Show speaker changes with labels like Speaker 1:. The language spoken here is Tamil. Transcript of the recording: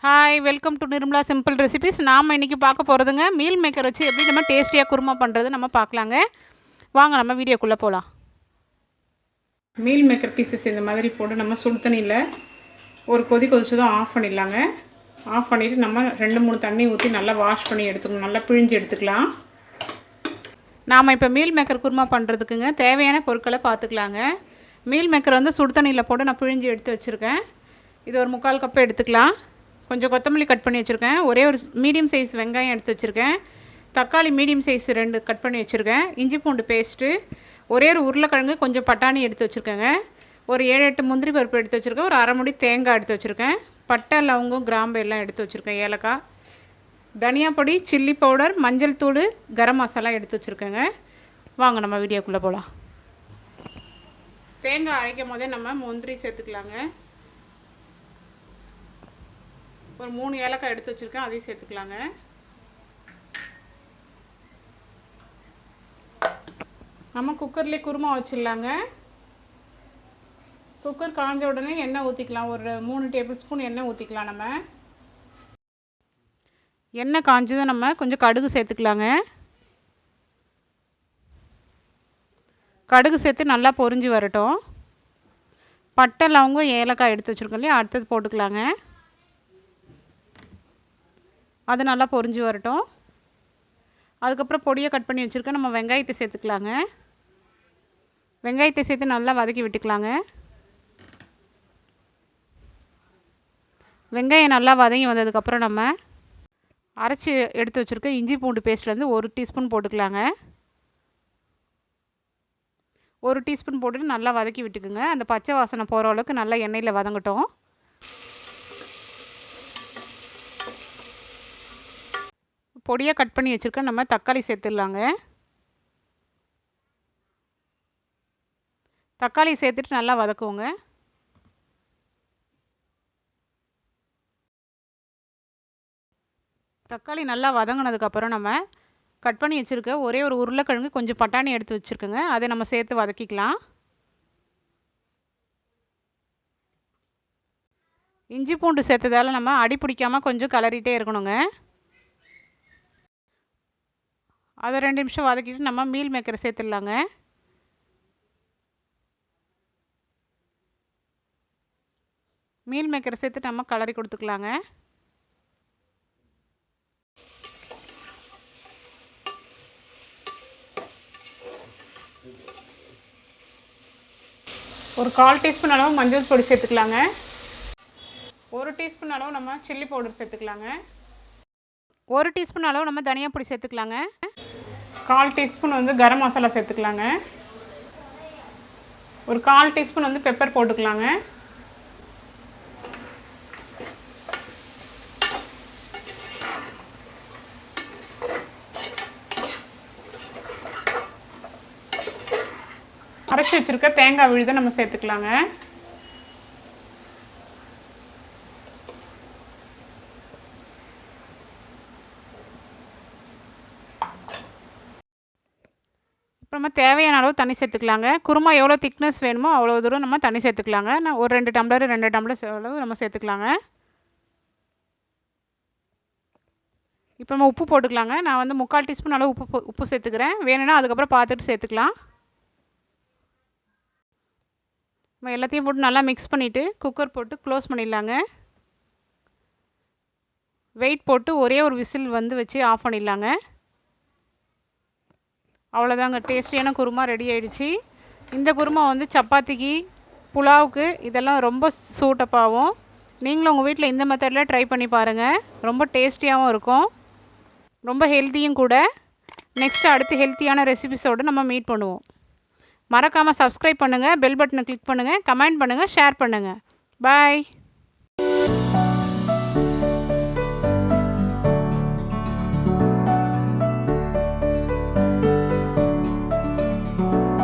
Speaker 1: Hi, welcome to Nirmala simple recipes. நாம் இன்றைக்கி பார்க்க போகிறதுங்க மீல் மேக்கர் வச்சு எப்படி நம்ம டேஸ்டியாக குருமா பண்ணுறது நம்ம பார்க்கலாங்க. வாங்க நம்ம வீடியோக்குள்ளே போகலாம். மீல் மேக்கர் பீசஸ் இந்த மாதிரி போட்டு நம்ம சுடு தண்ணியில் ஒரு கொதிச்சதும் ஆஃப் பண்ணிடலாங்க. ஆஃப் பண்ணிவிட்டு நம்ம 2-3 தண்ணி ஊற்றி நல்லா வாஷ் பண்ணி எடுத்துக்கணும், நல்லா பிழிஞ்சு எடுத்துக்கலாம். நாம் இப்போ மீல் மேக்கர் குருமா பண்ணுறதுக்குங்க தேவையான பொருட்களை பார்த்துக்கலாங்க. மீல் மேக்கர் வந்து சுடு தண்ணியில் போட்டு நான் பிழிஞ்சு எடுத்து வச்சுருக்கேன். இது ஒரு 3/4 கப்பு எடுத்துக்கலாம். கொஞ்சம் கொத்தமல்லி கட் பண்ணி வச்சுருக்கேன். ஒரே ஒரு மீடியம் சைஸ் வெங்காயம் எடுத்து வச்சுருக்கேன். தக்காளி மீடியம் சைஸ் 2 கட் பண்ணி வச்சுருக்கேன். இஞ்சி பூண்டு பேஸ்ட்டு, ஒரே ஒரு உருளைக்கிழங்கு, கொஞ்சம் பட்டாணி எடுத்து வச்சுருக்கேங்க. ஒரு 7-8 முந்திரி பருப்பு எடுத்து வச்சுருக்கேன். ஒரு அரை முடி தேங்காய் எடுத்து வச்சுருக்கேன். பட்டை, லவங்கம், கிராம்பு எல்லாம் எடுத்து வச்சுருக்கேன். ஏலக்காய், தனியா பொடி, சில்லி பவுடர், மஞ்சள் தூள், கரம் மசாலா எடுத்து வச்சுருக்கேங்க. வாங்க நம்ம வீடியோக்குள்ளே போகலாம். தேங்காய் அரைக்கும் போதே நம்ம முந்திரி சேர்த்துக்கலாங்க. ஒரு 3 ஏலக்காய் எடுத்து வச்சுருக்கேன், அதையும் சேர்த்துக்கலாங்க. நம்ம குக்கர்லேயே குருமா வச்சிடலாங்க. குக்கர் காஞ்ச உடனே எண்ணெய் ஊற்றிக்கலாம். ஒரு 3 டேபிள் ஸ்பூன் எண்ணெய் ஊற்றிக்கலாம். நம்ம எண்ணெய் காஞ்சதும் நம்ம கொஞ்சம் கடுகு சேர்த்துக்கலாங்க. கடுகு சேர்த்து நல்லா பொரிஞ்சு வரட்டும். பட்டை, லவங்கம், ஏலக்காய் எடுத்து வச்சுருக்கோம் இல்லையா, அடுத்தது போட்டுக்கலாங்க. அது நல்லா பொரிஞ்சு வரட்டும். அதுக்கப்புறம் பொடியை கட் பண்ணி வச்சுருக்கேன். நம்ம வெங்காயத்தை சேர்த்துக்கலாங்க. வெங்காயத்தை சேர்த்து நல்லா வதக்கி விட்டுக்கலாங்க. வெங்காயம் நல்லா வதங்கி வந்ததுக்கப்புறம் நம்ம அரைச்சி எடுத்து வச்சுருக்க இஞ்சி பூண்டு பேஸ்ட்லேருந்து 1 டீஸ்பூன் போட்டுக்கலாங்க. 1 டீஸ்பூன் போட்டுட்டு நல்லா வதக்கி விட்டுக்குங்க. அந்த பச்சை வாசனை போகிற அளவுக்கு நல்லா எண்ணெயில் வதங்கட்டும். பொடியாக கட் பண்ணி வச்சுருக்க நம்ம தக்காளி சேர்த்துடலாங்க. தக்காளி சேர்த்துட்டு நல்லா வதக்குவோங்க. தக்காளி நல்லா வதங்கினதுக்கப்புறம் நம்ம கட் பண்ணி வச்சுருக்க ஒரே ஒரு உருளைக்கிழங்கு, கொஞ்சம் பட்டாணி எடுத்து வச்சுருக்கோங்க. அதை நம்ம சேர்த்து வதக்கிக்கலாம். இஞ்சி பூண்டு சேர்த்ததால் நம்ம அடி பிடிக்காமல் கொஞ்சம் கிளறிட்டே இருக்கணுங்க. அதை 2 நிமிஷம் வதக்கிட்டு நம்ம மீல் மேக்கரை சேர்த்துடலாங்க. மீல் மேக்கரை சேர்த்து நம்ம கலரி கொடுத்துக்கலாங்க. ஒரு 1/4 டீஸ்பூன் அளவு மஞ்சள் பொடி சேர்த்துக்கலாங்க. 1 டீஸ்பூன் அளவு நம்ம சில்லி பவுடர் சேர்த்துக்கலாங்க. 1 டீஸ்பூன் அளவு நம்ம தனியா பொடி சேர்த்துக்கலாங்க. 1/4 டீஸ்பூன் வந்து கரம் மசாலா சேர்த்துக்கலாங்க. ஒரு 1/4 டீஸ்பூன் வந்து பெப்பர் போட்டுக்கலாங்க. அரைச்சி வச்சுருக்க தேங்காய் விழுதை நம்ம சேர்த்துக்கலாங்க. இப்போ நம்ம தேவையான அளவு தண்ணி சேர்த்துக்கலாங்க. குருமா எவ்வளோ திக்னஸ் வேணுமோ அவ்வளோ தூரம் நம்ம தண்ணி சேர்த்துக்கலாங்க. நான் ஒரு 2 டம்ளர் அளவு நம்ம சேர்த்துக்கலாங்க. இப்போ நம்ம உப்பு போட்டுக்கலாங்க. நான் வந்து 3/4 டீஸ்பூன் அளவு உப்பு சேர்த்துக்கிறேன். வேணும்னா அதுக்கப்புறம் பார்த்துட்டு சேர்த்துக்கலாம். நம்ம எல்லாத்தையும் போட்டு நல்லா மிக்ஸ் பண்ணிவிட்டு குக்கர் போட்டு க்ளோஸ் பண்ணிடலாங்க. வெயிட் போட்டு ஒரே ஒரு விசில் வந்து வச்சு ஆஃப் பண்ணிடலாங்க. அவ்வளோதாங்க, டேஸ்டியான குருமா ரெடி ஆகிடுச்சு. இந்த குருமா வந்து சப்பாத்திக்கு, புலாவுக்கு இதெல்லாம் ரொம்ப சூட்டப்பாகும். நீங்களும் உங்கள் வீட்டில் இந்த மெத்தடில் ட்ரை பண்ணி பாருங்கள். ரொம்ப டேஸ்டியாகவும் இருக்கும், ரொம்ப ஹெல்த்தியும் கூட. நெக்ஸ்ட்டு அடுத்து ஹெல்த்தியான ரெசிபிஸோடு நம்ம மீட் பண்ணுவோம். மறக்காமல் சப்ஸ்கிரைப் பண்ணுங்கள், பெல் பட்டனை கிளிக் பண்ணுங்கள், கமெண்ட் பண்ணுங்கள், ஷேர் பண்ணுங்கள். பாய்.